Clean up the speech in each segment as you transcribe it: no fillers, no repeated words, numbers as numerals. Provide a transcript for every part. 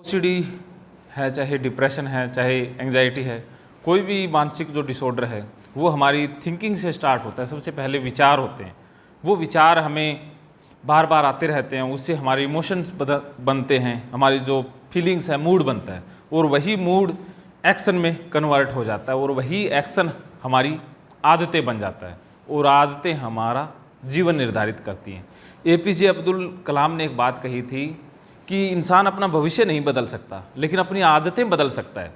OCD है, चाहे depression है, चाहे एंजाइटी है, कोई भी मानसिक जो डिसऑर्डर है वो हमारी थिंकिंग से स्टार्ट होता है। सबसे पहले विचार होते हैं, वो विचार हमें बार बार आते रहते हैं, उससे हमारे इमोशंस बनते हैं, हमारी जो फीलिंग्स है, मूड बनता है, और वही मूड एक्शन में कन्वर्ट हो जाता है, और वही एक्शन हमारी आदतें बन जाता है, और आदतें हमारा जीवन निर्धारित करती हैं। एपीजे अब्दुल कलाम ने एक बात कही थी कि इंसान अपना भविष्य नहीं बदल सकता, लेकिन अपनी आदतें बदल सकता है,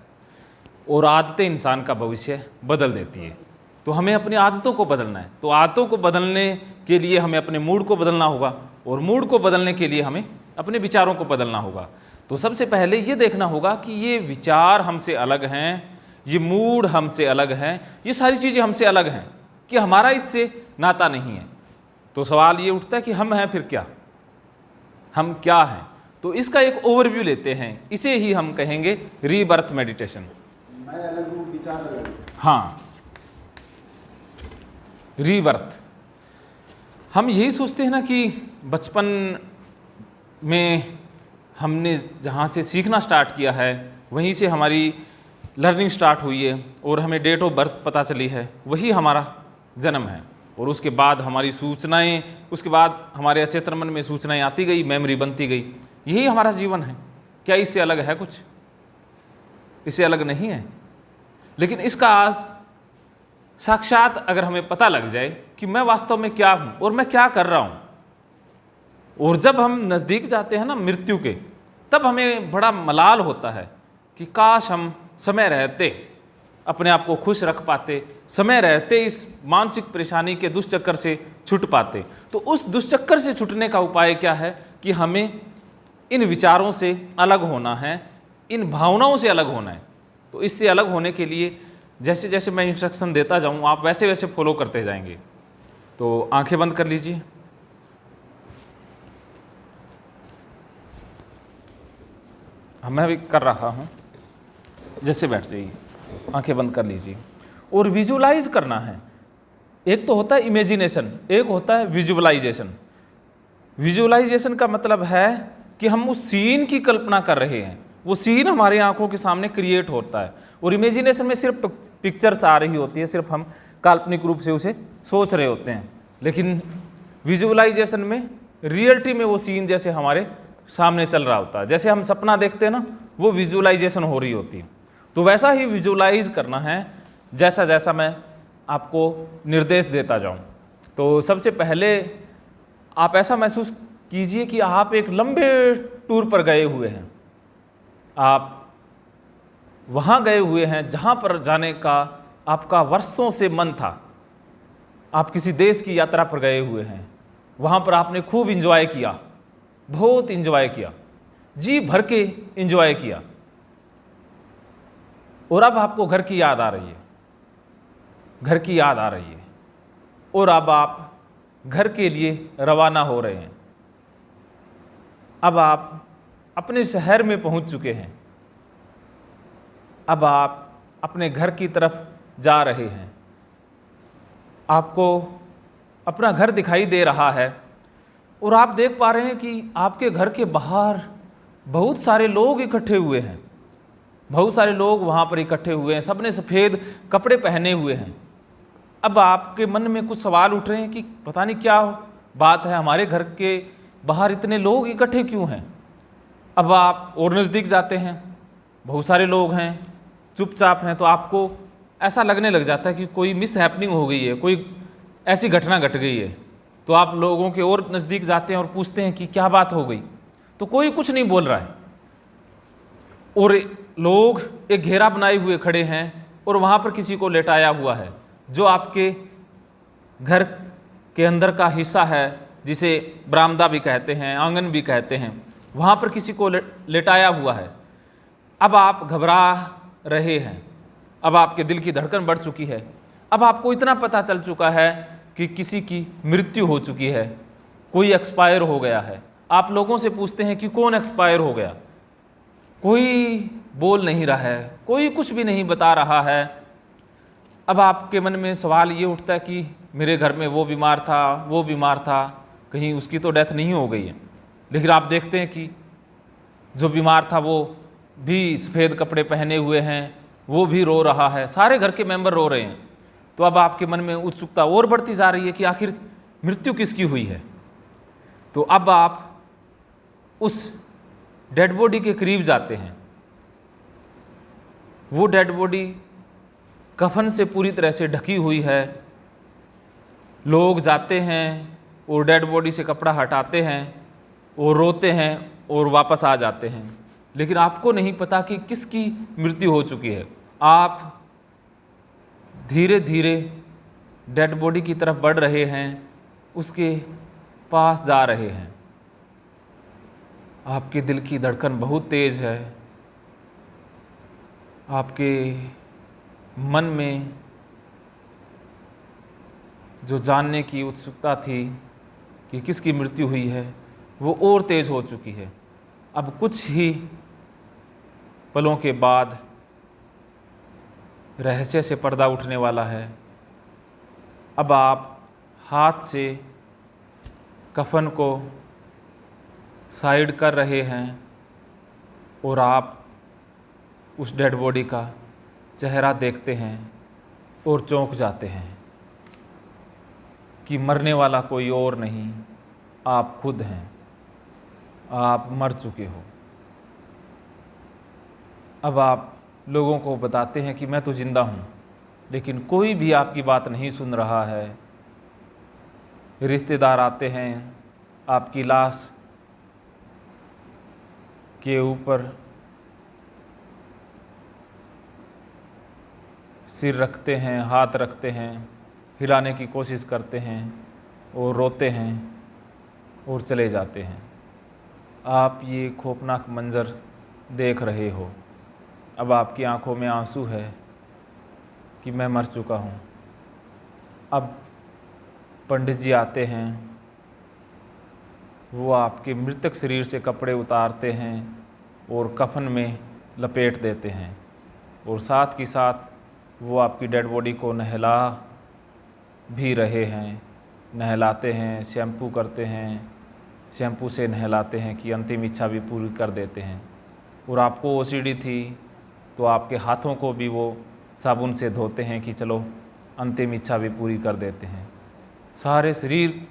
और आदतें इंसान का भविष्य बदल देती है। तो हमें अपनी आदतों को बदलना है। तो आदतों को बदलने के लिए हमें अपने मूड को बदलना होगा, और मूड को बदलने के लिए हमें अपने विचारों को बदलना होगा। तो सबसे पहले ये देखना होगा कि ये विचार हमसे अलग हैं, ये मूड हमसे अलग हैं, ये सारी चीज़ें हमसे अलग हैं, कि हमारा इससे नाता नहीं है। तो सवाल ये उठता है कि हम हैं फिर क्या, हम क्या हैं। तो इसका एक ओवरव्यू लेते हैं, इसे ही हम कहेंगे रीबर्थ मेडिटेशन। मैं अलग हूँ, विचार अलग है। हाँ, रीबर्थ। हम यही सोचते हैं ना कि बचपन में हमने जहाँ से सीखना स्टार्ट किया है, वहीं से हमारी लर्निंग स्टार्ट हुई है, और हमें डेट ऑफ बर्थ पता चली है, वही हमारा जन्म है। और उसके बाद हमारी सूचनाएं, उसके बाद हमारे अचेतन मन में सूचनाएं आती गई, मेमोरी बनती गई, यही हमारा जीवन है। क्या इससे अलग है कुछ? इससे अलग नहीं है। लेकिन इसका आज साक्षात अगर हमें पता लग जाए कि मैं वास्तव में क्या हूँ और मैं क्या कर रहा हूँ, और जब हम नज़दीक जाते हैं ना मृत्यु के, तब हमें बड़ा मलाल होता है कि काश हम समय रहते अपने आप को खुश रख पाते, समय रहते इस मानसिक परेशानी के दुष्चक्कर से छूट पाते। तो उस दुष्चक्कर से छूटने का उपाय क्या है कि हमें इन विचारों से अलग होना है, इन भावनाओं से अलग होना है। तो इससे अलग होने के लिए जैसे जैसे मैं इंस्ट्रक्शन देता जाऊँ, आप वैसे वैसे फॉलो करते जाएंगे। तो आंखें बंद कर लीजिए। मैं भी कर रहा हूँ, जैसे बैठ जाइए, आंखें बंद कर लीजिए और विजुअलाइज करना है। एक तो होता है इमेजिनेशन, एक होता है विजुअलाइजेशन। विजुअलाइजेशन का मतलब है कि हम उस सीन की कल्पना कर रहे हैं, वो सीन हमारी आंखों के सामने क्रिएट होता है। और इमेजिनेशन में सिर्फ पिक्चर्स आ रही होती है, सिर्फ हम काल्पनिक रूप से उसे सोच रहे होते हैं। लेकिन विजुअलाइजेशन में रियलिटी में वो सीन जैसे हमारे सामने चल रहा होता है, जैसे हम सपना देखते हैं ना, वो विजुअलाइजेशन हो रही होती है। तो वैसा ही विजुअलाइज करना है, जैसा जैसा मैं आपको निर्देश देता जाऊं। तो सबसे पहले आप ऐसा महसूस कीजिए कि आप एक लंबे टूर पर गए हुए हैं, आप वहाँ गए हुए हैं जहाँ पर जाने का आपका वर्षों से मन था। आप किसी देश की यात्रा पर गए हुए हैं, वहाँ पर आपने खूब इंजॉय किया, बहुत इंजॉय किया, जी भर के इंजॉय किया, और अब आपको घर की याद आ रही है, घर की याद आ रही है, और अब आप घर के लिए रवाना हो रहे हैं। अब आप अपने शहर में पहुंच चुके हैं, अब आप अपने घर की तरफ जा रहे हैं। आपको अपना घर दिखाई दे रहा है, और आप देख पा रहे हैं कि आपके घर के बाहर बहुत सारे लोग इकट्ठे हुए हैं, बहुत सारे लोग वहाँ पर इकट्ठे हुए हैं, सबने सफ़ेद कपड़े पहने हुए हैं। अब आपके मन में कुछ सवाल उठ रहे हैं कि पता नहीं क्या बात है, हमारे घर के बाहर इतने लोग इकट्ठे क्यों हैं। अब आप और नज़दीक जाते हैं, बहुत सारे लोग हैं, चुपचाप हैं, तो आपको ऐसा लगने लग जाता है कि कोई मिस हैपनिंग हो गई है, कोई ऐसी घटना घट गई है। तो आप लोगों के और नज़दीक जाते हैं और पूछते हैं कि क्या बात हो गई। तो कोई कुछ नहीं बोल रहा है, और लोग एक घेरा बनाए हुए खड़े हैं, और वहाँ पर किसी को लेटाया हुआ है, जो आपके घर के अंदर का हिस्सा है, जिसे बरामदा भी कहते हैं, आंगन भी कहते हैं, वहाँ पर किसी को लेटाया हुआ है। अब आप घबरा रहे हैं, अब आपके दिल की धड़कन बढ़ चुकी है, अब आपको इतना पता चल चुका है कि किसी की मृत्यु हो चुकी है, कोई एक्सपायर हो गया है। आप लोगों से पूछते हैं कि कौन एक्सपायर हो गया, कोई बोल नहीं रहा है, कोई कुछ भी नहीं बता रहा है। अब आपके मन में सवाल ये उठता है कि मेरे घर में वो बीमार था, वो बीमार था, कहीं उसकी तो डेथ नहीं हो गई है। लेकिन आप देखते हैं कि जो बीमार था वो भी सफ़ेद कपड़े पहने हुए हैं, वो भी रो रहा है, सारे घर के मेंबर रो रहे हैं। तो अब आपके मन में उत्सुकता और बढ़ती जा रही है कि आखिर मृत्यु किसकी हुई है। तो अब आप उस डेड बॉडी के करीब जाते हैं। वो डेड बॉडी कफन से पूरी तरह से ढकी हुई है। लोग जाते हैं और डेड बॉडी से कपड़ा हटाते हैं और रोते हैं और वापस आ जाते हैं, लेकिन आपको नहीं पता कि किसकी मृत्यु हो चुकी है। आप धीरे धीरे डेड बॉडी की तरफ बढ़ रहे हैं, उसके पास जा रहे हैं। आपके दिल की धड़कन बहुत तेज़ है। आपके मन में जो जानने की उत्सुकता थी कि किसकी मृत्यु हुई है, वो और तेज़ हो चुकी है। अब कुछ ही पलों के बाद रहस्य से पर्दा उठने वाला है। अब आप हाथ से कफन को साइड कर रहे हैं और आप उस डेड बॉडी का चेहरा देखते हैं और चौंक जाते हैं कि मरने वाला कोई और नहीं, आप खुद हैं। आप मर चुके हो। अब आप लोगों को बताते हैं कि मैं तो ज़िंदा हूँ, लेकिन कोई भी आपकी बात नहीं सुन रहा है। रिश्तेदार आते हैं, आपकी लाश के ऊपर सिर रखते हैं, हाथ रखते हैं, हिलाने की कोशिश करते हैं और रोते हैं और चले जाते हैं। आप ये खौफनाक मंज़र देख रहे हो। अब आपकी आंखों में आंसू है कि मैं मर चुका हूँ। अब पंडित जी आते हैं, वो आपके मृतक शरीर से कपड़े उतारते हैं और कफन में लपेट देते हैं और साथ ही साथ वो आपकी डेड बॉडी को नहला भी रहे हैं। नहलाते हैं, शैम्पू करते हैं, शैम्पू से नहलाते हैं कि अंतिम इच्छा भी पूरी कर देते हैं। और आपको ओसीडी थी तो आपके हाथों को भी वो साबुन से धोते हैं कि चलो अंतिम इच्छा भी पूरी कर देते हैं। सारे शरीर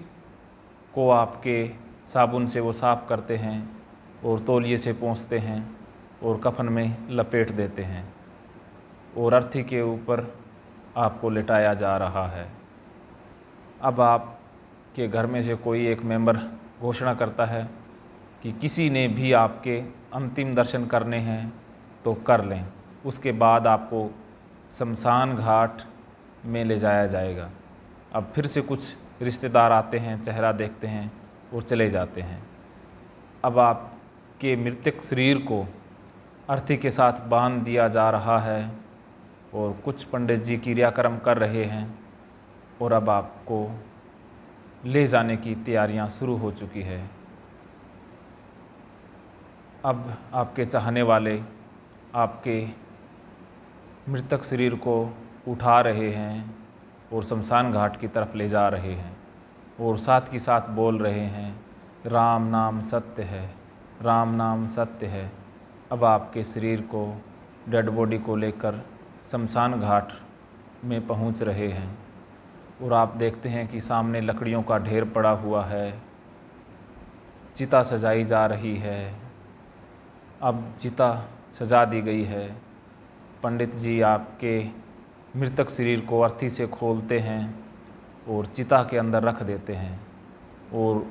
को आपके साबुन से वो साफ़ करते हैं और तौलिए से पोंछते हैं और कफन में लपेट देते हैं और अर्थी के ऊपर आपको लिटाया जा रहा है। अब आपके घर में से कोई एक मेंबर घोषणा करता है कि किसी ने भी आपके अंतिम दर्शन करने हैं तो कर लें, उसके बाद आपको शमशान घाट में ले जाया जाएगा। अब फिर से कुछ रिश्तेदार आते हैं, चेहरा देखते हैं और चले जाते हैं। अब आपके मृतक शरीर को अर्थी के साथ बांध दिया जा रहा है और कुछ पंडित जी क्रियाक्रम कर रहे हैं और अब आपको ले जाने की तैयारियां शुरू हो चुकी है। अब आपके चाहने वाले आपके मृतक शरीर को उठा रहे हैं और शमशान घाट की तरफ ले जा रहे हैं और साथ ही साथ बोल रहे हैं, राम नाम सत्य है, राम नाम सत्य है। अब आपके शरीर को, डेड बॉडी को लेकर शमशान घाट में पहुंच रहे हैं और आप देखते हैं कि सामने लकड़ियों का ढेर पड़ा हुआ है। चिता सजाई जा रही है। अब चिता सजा दी गई है। पंडित जी आपके मृतक शरीर को अर्थी से खोलते हैं और चिता के अंदर रख देते हैं और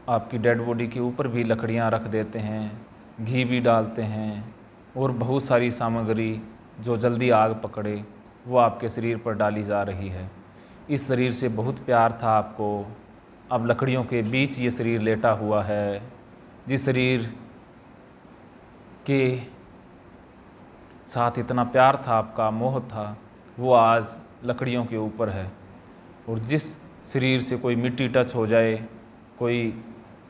आपकी डेड बॉडी के ऊपर भी लकड़ियां रख देते हैं, घी भी डालते हैं और बहुत सारी सामग्री जो जल्दी आग पकड़े वो आपके शरीर पर डाली जा रही है। इस शरीर से बहुत प्यार था आपको। अब लकड़ियों के बीच ये शरीर लेटा हुआ है। जिस शरीर के साथ इतना प्यार था, आपका मोह था, वो आज लकड़ियों के ऊपर है। और जिस शरीर से कोई मिट्टी टच हो जाए, कोई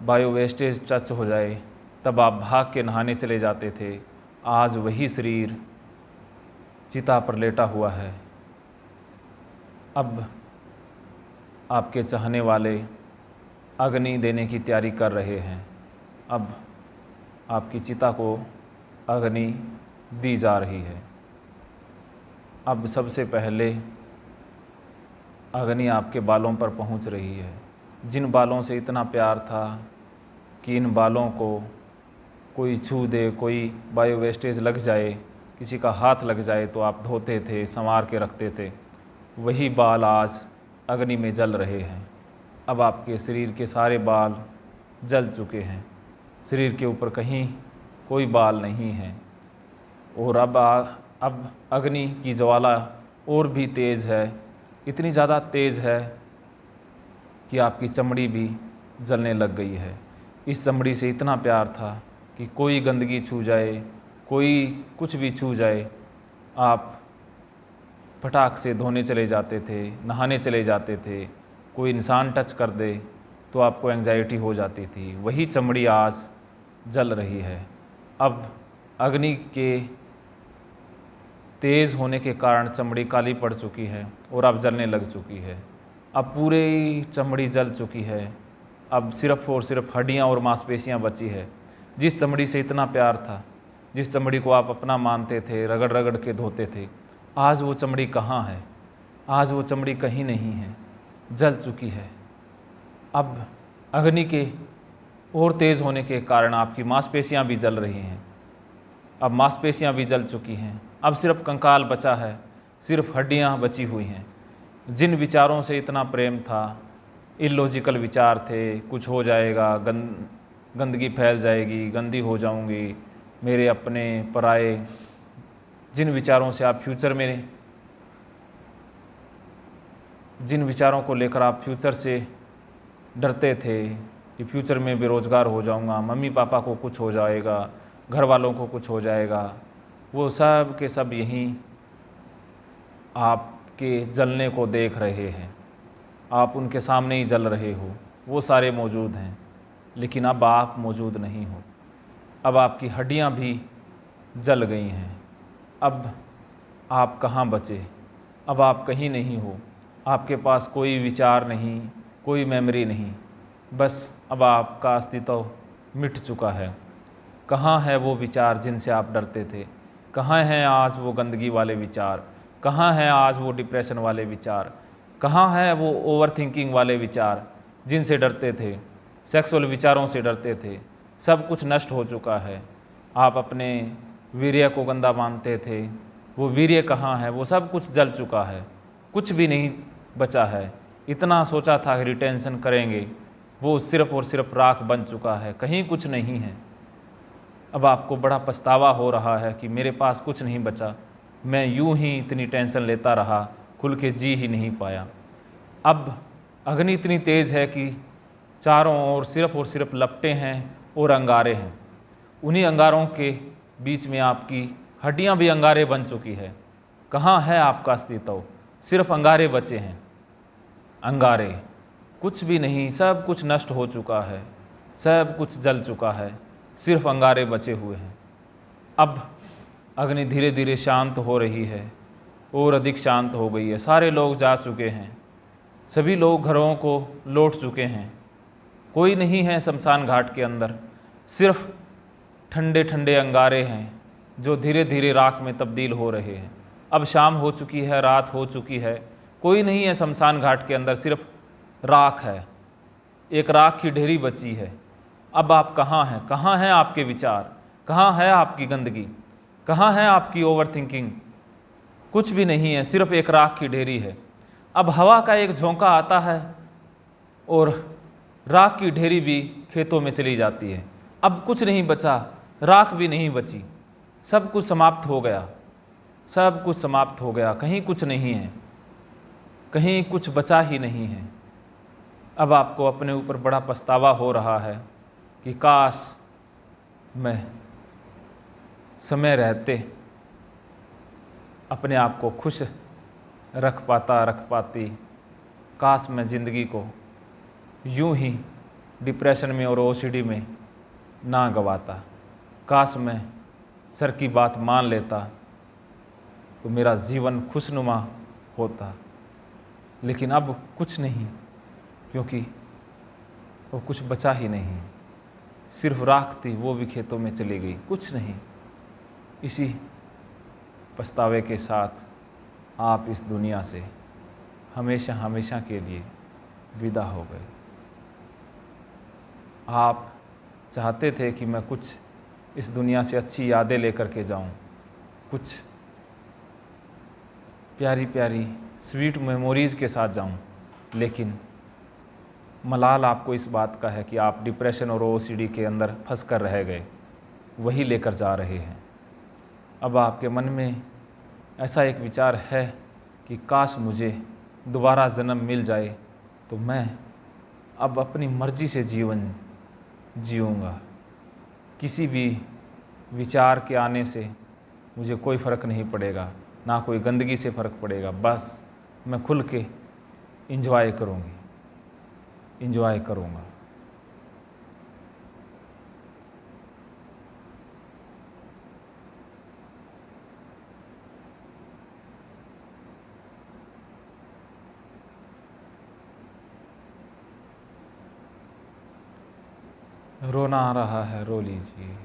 बायो वेस्टेज टच हो जाए, तब आप भाग के नहाने चले जाते थे, आज वही शरीर चिता पर लेटा हुआ है। अब आपके चाहने वाले अग्नि देने की तैयारी कर रहे हैं। अब आपकी चिता को अग्नि दी जा रही है। अब सबसे पहले अग्नि आपके बालों पर पहुंच रही है। जिन बालों से इतना प्यार था कि इन बालों को कोई छू दे, कोई बायो वेस्टेज लग जाए, किसी का हाथ लग जाए तो आप धोते थे, संवार के रखते थे, वही बाल आज अग्नि में जल रहे हैं। अब आपके शरीर के सारे बाल जल चुके हैं, शरीर के ऊपर कहीं कोई बाल नहीं है। और अब अग्नि की ज्वाला और भी तेज़ है, इतनी ज़्यादा तेज़ है कि आपकी चमड़ी भी जलने लग गई है। इस चमड़ी से इतना प्यार था कि कोई गंदगी छू जाए, कोई कुछ भी छू जाए, आप फटाक से धोने चले जाते थे, नहाने चले जाते थे। कोई इंसान टच कर दे तो आपको एंजाइटी हो जाती थी। वही चमड़ी आज जल रही है। अब अग्नि के तेज़ होने के कारण चमड़ी काली पड़ चुकी है और अब जलने लग चुकी है। अब पूरी चमड़ी जल चुकी है। अब सिर्फ और सिर्फ हड्डियाँ और मांसपेशियाँ बची है। जिस चमड़ी से इतना प्यार था, जिस चमड़ी को आप अपना मानते थे, रगड़ रगड़ के धोते थे, आज वो चमड़ी कहाँ है? आज वो चमड़ी कहीं नहीं है, जल चुकी है। अब अग्नि के और तेज़ होने के कारण आपकी मांसपेशियाँ भी जल रही हैं। अब मांसपेशियाँ भी जल चुकी हैं। अब सिर्फ कंकाल बचा है, सिर्फ हड्डियाँ बची हुई हैं। जिन विचारों से इतना प्रेम था, इलॉजिकल विचार थे, कुछ हो जाएगा, गंदगी फैल जाएगी, गंदी हो जाऊंगी, मेरे अपने पराए, जिन विचारों से आप फ्यूचर में, जिन विचारों को लेकर आप फ्यूचर से डरते थे कि फ्यूचर में बेरोज़गार हो जाऊंगा, मम्मी पापा को कुछ हो जाएगा, घर वालों को कुछ हो जाएगा, वो सब के सब यहीं आपके जलने को देख रहे हैं। आप उनके सामने ही जल रहे हो, वो सारे मौजूद हैं, लेकिन अब आप मौजूद नहीं हो। अब आपकी हड्डियां भी जल गई हैं। अब आप कहाँ बचे? अब आप कहीं नहीं हो। आपके पास कोई विचार नहीं, कोई मेमोरी नहीं, बस अब आपका अस्तित्व मिट चुका है। कहाँ है वो विचार जिनसे आप डरते थे? कहाँ हैं आज वो गंदगी वाले विचार? कहाँ हैं आज वो डिप्रेशन वाले विचार? कहाँ है वो ओवर थिंकिंग वाले विचार जिनसे डरते थे, सेक्सुअल विचारों से डरते थे? सब कुछ नष्ट हो चुका है। आप अपने वीर्य को गंदा मानते थे, वो वीर्य कहाँ है? वो सब कुछ जल चुका है, कुछ भी नहीं बचा है। इतना सोचा था कि रिटेंशन करेंगे, वो सिर्फ और सिर्फ राख बन चुका है, कहीं कुछ नहीं है। अब आपको बड़ा पछतावा हो रहा है कि मेरे पास कुछ नहीं बचा, मैं यूं ही इतनी टेंशन लेता रहा, खुल के जी ही नहीं पाया। अब अग्नि इतनी तेज़ है कि चारों ओर सिर्फ और सिर्फ लपटें हैं और अंगारे हैं। उन्हीं अंगारों के बीच में आपकी हड्डियां भी अंगारे बन चुकी है। कहाँ है आपका अस्तित्व? सिर्फ अंगारे बचे हैं, अंगारे, कुछ भी नहीं। सब कुछ नष्ट हो चुका है, सब कुछ जल चुका है, सिर्फ अंगारे बचे हुए हैं। अब अग्नि धीरे धीरे शांत हो रही है और अधिक शांत हो गई है। सारे लोग जा चुके हैं, सभी लोग घरों को लौट चुके हैं। कोई नहीं है शमशान घाट के अंदर, सिर्फ ठंडे ठंडे अंगारे हैं जो धीरे धीरे राख में तब्दील हो रहे हैं। अब शाम हो चुकी है, रात हो चुकी है, कोई नहीं है शमशान घाट के अंदर, सिर्फ राख है, एक राख की ढेरी बची है। अब आप कहाँ हैं? कहाँ हैं आपके विचार? कहाँ है आपकी गंदगी? कहाँ है आपकी ओवर थिंकिंग? कुछ भी नहीं है, सिर्फ एक राख की ढेरी है। अब हवा का एक झोंका आता है और राख की ढेरी भी खेतों में चली जाती है। अब कुछ नहीं बचा, राख भी नहीं बची, सब कुछ समाप्त हो गया, सब कुछ समाप्त हो गया, कहीं कुछ नहीं है, कहीं कुछ बचा ही नहीं है। अब आपको अपने ऊपर बड़ा पछतावा हो रहा है कि काश मैं समय रहते अपने आप को खुश रख पाती, काश मैं ज़िंदगी को यूं ही डिप्रेशन में और ओसीडी में ना गवाता, काश मैं सर की बात मान लेता तो मेरा जीवन खुशनुमा होता। लेकिन अब कुछ नहीं, क्योंकि वो कुछ बचा ही नहीं। सिर्फ राख थी, वो भी खेतों में चली गई, कुछ नहीं। इसी पछतावे के साथ आप इस दुनिया से हमेशा हमेशा के लिए विदा हो गए। आप चाहते थे कि मैं कुछ इस दुनिया से अच्छी यादें लेकर के जाऊं, कुछ प्यारी प्यारी स्वीट मेमोरीज़ के साथ जाऊं, लेकिन मलाल आपको इस बात का है कि आप डिप्रेशन और ओसीडी के अंदर फंस कर रह गए, वही लेकर जा रहे हैं। अब आपके मन में ऐसा एक विचार है कि काश मुझे दोबारा जन्म मिल जाए तो मैं अब अपनी मर्ज़ी से जीवन जीऊँगा, किसी भी विचार के आने से मुझे कोई फ़र्क नहीं पड़ेगा, ना कोई गंदगी से फ़र्क पड़ेगा, बस मैं खुल के इंजॉय करूँगा। रोना आ रहा है, रो लीजिए।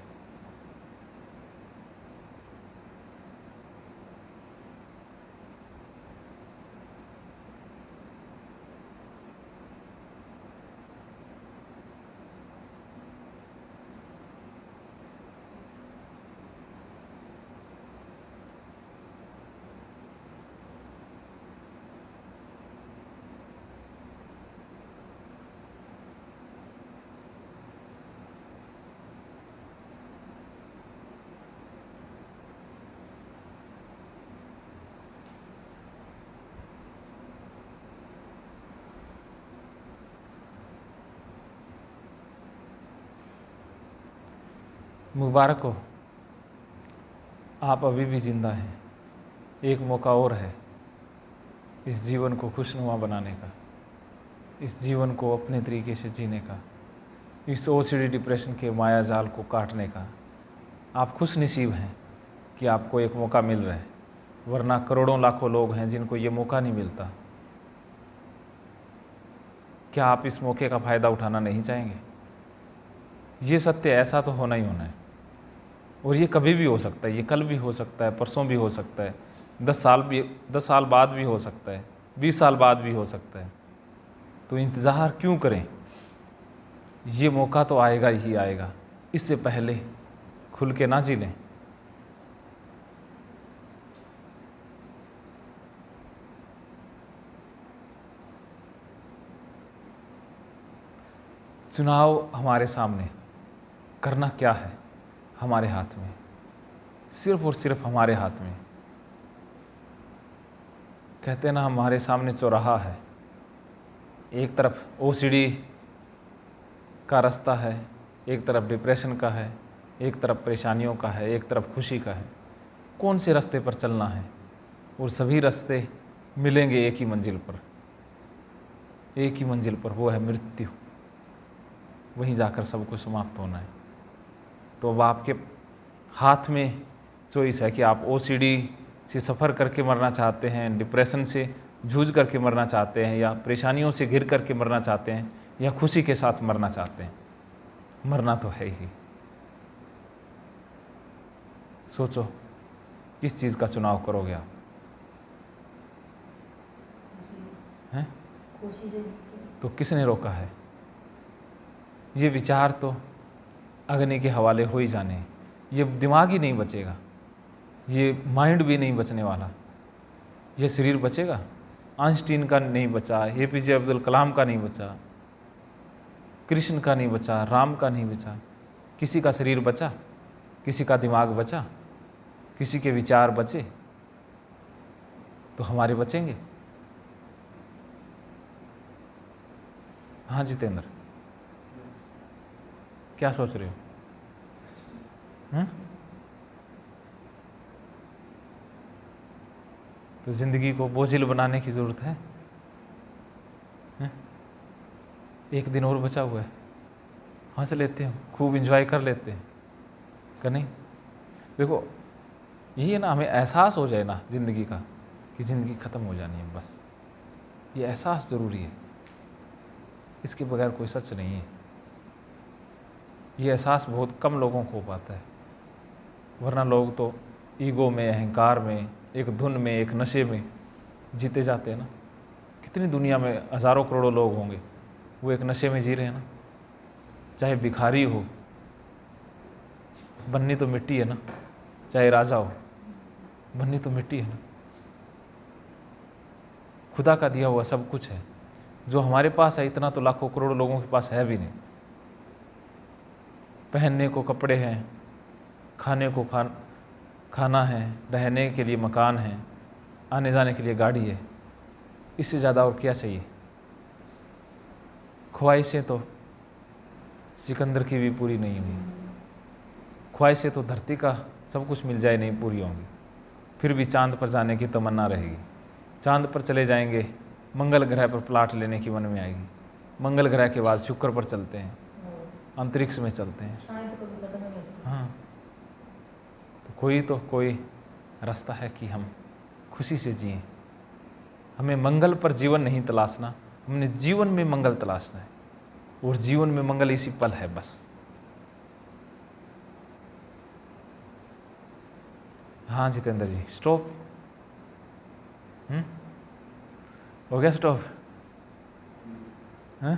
मुबारक हो, आप अभी भी ज़िंदा हैं। एक मौका और है इस जीवन को खुशनुमा बनाने का, इस जीवन को अपने तरीके से जीने का, इस ओसीडी डिप्रेशन के माया जाल को काटने का। आप खुश नसीब हैं कि आपको एक मौका मिल रहा है, वरना करोड़ों लाखों लोग हैं जिनको ये मौका नहीं मिलता। क्या आप इस मौके का फ़ायदा उठाना नहीं चाहेंगे? ये सत्य ऐसा तो होना ही होना है, और ये कभी भी हो सकता है, ये कल भी हो सकता है, परसों भी हो सकता है, 10 साल बाद भी हो सकता है, 20 साल बाद भी हो सकता है। तो इंतज़ार क्यों करें? ये मौका तो आएगा ही आएगा, इससे पहले खुल के ना जी लें। चुनाव हमारे सामने, करना क्या है हमारे हाथ में, सिर्फ और सिर्फ हमारे हाथ में। कहते हैं ना, हमारे सामने चौराहा है, एक तरफ ओसीडी का रास्ता है, एक तरफ डिप्रेशन का है, एक तरफ परेशानियों का है, एक तरफ खुशी का है। कौन से रास्ते पर चलना है? और सभी रास्ते मिलेंगे एक ही मंजिल पर, एक ही मंजिल पर, वो है मृत्यु। वहीं जाकर सब कुछ समाप्त होना है। तो अब आपके हाथ में चॉइस है कि आप ओसीडी से सफ़र करके मरना चाहते हैं, डिप्रेशन से जूझ करके मरना चाहते हैं, या परेशानियों से घिर करके मरना चाहते हैं, या खुशी के साथ मरना चाहते हैं। मरना तो है ही। सोचो किस चीज़ का चुनाव करोगे आप? हैं? तो किसने रोका है? ये विचार तो अग्नि के हवाले हो ही जाने। ये दिमाग ही नहीं बचेगा, ये माइंड भी नहीं बचने वाला। ये शरीर बचेगा? आइंस्टीन का नहीं बचा, APJ अब्दुल कलाम का नहीं बचा, कृष्ण का नहीं बचा, राम का नहीं बचा। किसी का शरीर बचा? किसी का दिमाग बचा? किसी के विचार बचे? तो हमारे बचेंगे। हाँ जितेंद्र, क्या सोच रहे हो? हैं? तो ज़िंदगी को बोझिल बनाने की ज़रूरत है? हैं? एक दिन और बचा हुआ है, हंस लेते हैं, खूब एंजॉय कर लेते हैं, क्या नहीं? देखो, ये ना हमें एहसास हो जाए ना ज़िंदगी का कि ज़िंदगी ख़त्म हो जानी है, बस ये एहसास ज़रूरी है। इसके बगैर कोई सच नहीं है। ये एहसास बहुत कम लोगों को हो पाता है, वरना लोग तो ईगो में, अहंकार में, एक धुन में, एक नशे में जीते जाते हैं ना। कितनी दुनिया में हज़ारों करोड़ों लोग होंगे, वो एक नशे में जी रहे हैं ना। चाहे भिखारी हो, बननी तो मिट्टी है ना, चाहे राजा हो, बननी तो मिट्टी है ना। खुदा का दिया हुआ सब कुछ है, जो हमारे पास है इतना तो लाखों करोड़ों लोगों के पास है भी नहीं। पहनने को कपड़े हैं, खाने को खाना है, रहने के लिए मकान है, आने जाने के लिए गाड़ी है, इससे ज़्यादा और क्या चाहिए। ख्वाहिशें तो सिकंदर की भी पूरी नहीं हुई, ख्वाहिशें तो धरती का सब कुछ मिल जाए नहीं पूरी होंगी, फिर भी चांद पर जाने की तमन्ना रहेगी। चांद पर चले जाएंगे, मंगल ग्रह पर प्लाट लेने की मन में आएगी, मंगल ग्रह के बाद शुक्र पर चलते हैं, अंतरिक्ष में चलते हैं। हाँ, तो कोई रास्ता है कि हम खुशी से जिएं। हमें मंगल पर जीवन नहीं तलाशना, हमने जीवन में मंगल तलाशना है, और जीवन में मंगल इसी पल है बस। हाँ जितेंद्र जी, स्टॉप हो गया स्टॉप? हाँ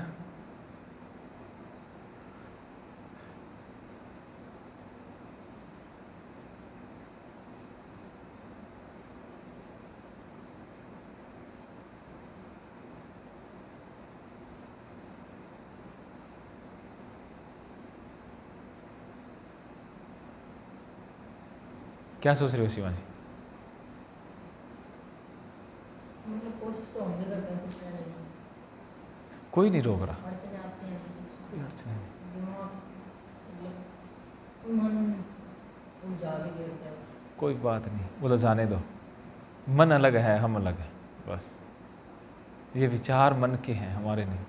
क्या सोच रहे हो शिवा जी? मतलब कोशिश तो हम भी करते हैं, कुछ नहीं, कोई नहीं रोक रहा, अड़चने आती हैं, कोई अड़चन नहीं। दिमाग मतलब मन उलझा भी देता है बस। कोई बात नहीं, बोलो जाने दो। मन अलग है, हम अलग हैं, बस ये विचार मन के हैं, हमारे नहीं।